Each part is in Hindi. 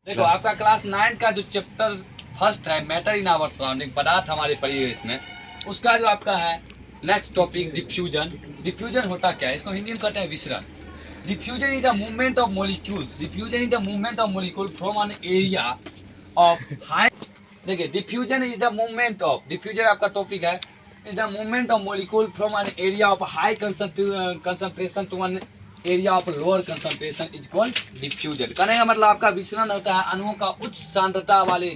देखो आपका क्लास 9 का जो चैप्टर फर्स्ट है मैटर इन आवर सराउंडिंग, पदार्थ हमारे परिवेश में, उसका जो आपका है नेक्स्ट टॉपिक डिफ्यूजन। डिफ्यूजन होता क्या है, इसको हिंदी में कहते हैं विसरण। Diffusion is the movement of molecules, diffusion is the movement of molecule from an area of high. देखिए diffusion is the movement of, diffusion आपका टॉपिक है, is the movement of molecule from an area of high concentration to an area of lower concentration is called diffusion. कहने का मतलब आपका विसरण होता है अणुओं का उच्च सांद्रता वाले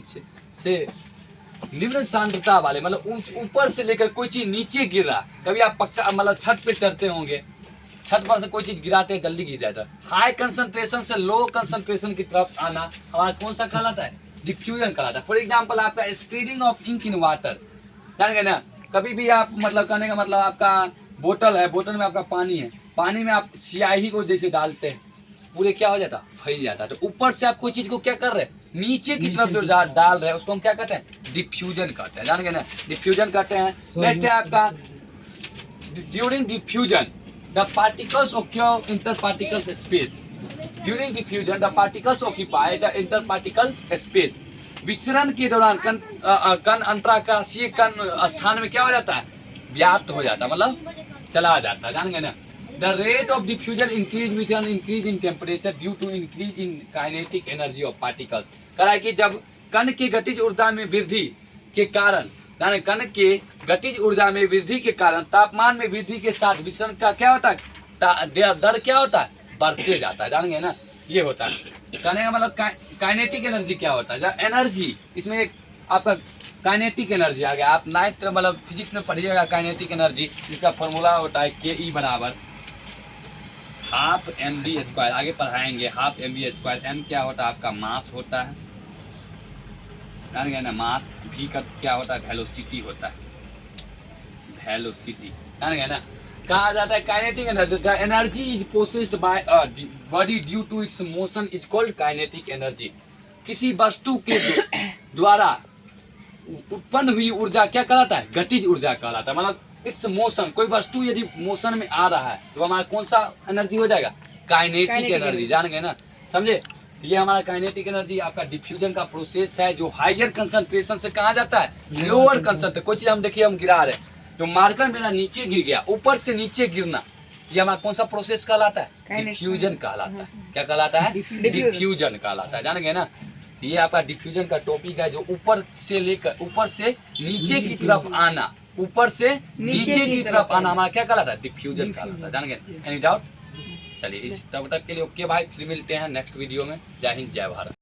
से निम्न सांद्रता वाले, मतलब ऊपर से लेकर कोई चीज नीचे गिर रहा। कभी आप पक्का मतलब छत पे चढ़ते होंगे, छत पर से कोई चीज गिराते हैं जल्दी गिर जाता है। हाई कंसंट्रेशन से लो कंसंट्रेशन की तरफ आना हमारा कौन सा कहलाता है, डिफ्यूजन कहलाता है। फॉर एग्जाम्पल आपका spreading of ink in water, जान गए ना। कभी भी आप मतलब कहने का मतलब आपका बोतल है, बोतल में आपका पानी है, पानी में आप स्याही को जैसे डालते हैं पूरे क्या हो जाता, फैल जाता है। तो ऊपर से आप कोई चीज को क्या कर रहे हैं, नीचे की तरफ जो डाल रहे हैं उसको हम क्या कहते हैं, डिफ्यूजन कहते हैं, जान गए ना, डिफ्यूजन कहते हैं। नेक्स्ट है आपका during diffusion the particles occupy inter particles space. During diffusion the particles occupy the inter particle space. विसरण के दौरान कण अंतराकाशीय कण स्थान में क्या हो जाता है, व्याप्त हो जाता है, मतलब चला जाता है, जान गए ना। The rate of diffusion increase with an increase in temperature due to increase in kinetic energy of particles। कहा है कि जब कण की गतिज ऊर्जा में वृद्धि के कारण, यानी कण के गतिज ऊर्जा में वृद्धि के कारण तापमान में वृद्धि के साथ विसरण का क्या होता है, दर क्या होता है, बढ़ते जाता है, जान गए ना। ये होता है कहने का मतलब काइनेटिक एनर्जी क्या होता है, एनर्जी इसमें एक आपका काइनेटिक एनर्जी आ गया। आप नाइट मतलब फिजिक्स में पढ़िएगा काइनेटिक एनर्जी, जिसका फॉर्मूला होता है के ई बराबर हाफ एम बी स्क्वायर, आगे पढ़ाएंगे। Half M B square, M क्या होता है आपका मास होता है, जान गए ना। मास भी का क्या होता है, वेलोसिटी होता है, वेलोसिटी, जान गए ना। कहा जाता है kinetic energy, the energy is processed by a body due to its motion is called kinetic energy. किसी वस्तु के द्वारा उत्पन्न हुई ऊर्जा क्या कहलाता है, गतिज ऊर्जा कहलाता है। मतलब इट्स मोशन, कोई वस्तु यदि मोशन में आ रहा है तो हमारा कौन सा एनर्जी हो जाएगा, काइनेटिक एनर्जी, जान गए ना, समझे। ये हमारा काइनेटिक एनर्जी आपका डिफ्यूजन का प्रोसेस है, जो हायर कंसंट्रेशन से कहा जाता है लोअर कंसंट्रेशन। कोई चीज हम देखिए हम गिरा रहे हैं, जो मार्कर मेरा नीचे गिर गया, ऊपर से नीचे गिरना, ये हमारा कौन सा प्रोसेस कहलाता है, डिफ्यूजन कहलाता है। क्या कहलाता है, डिफ्यूजन कहलाता है, जान गए ना। ये आपका डिफ्यूजन का टॉपिक है, जो ऊपर से लेकर ऊपर से नीचे की तरफ आना, ऊपर से नीचे की तरफ आना हमारा क्या कहलाता है, डिफ्यूजन कहलाता है, जान गए। एनी डाउट, चलिए इस तब तक के लिए ओके भाई, फिर मिलते हैं नेक्स्ट वीडियो में। जय हिंद जय भारत।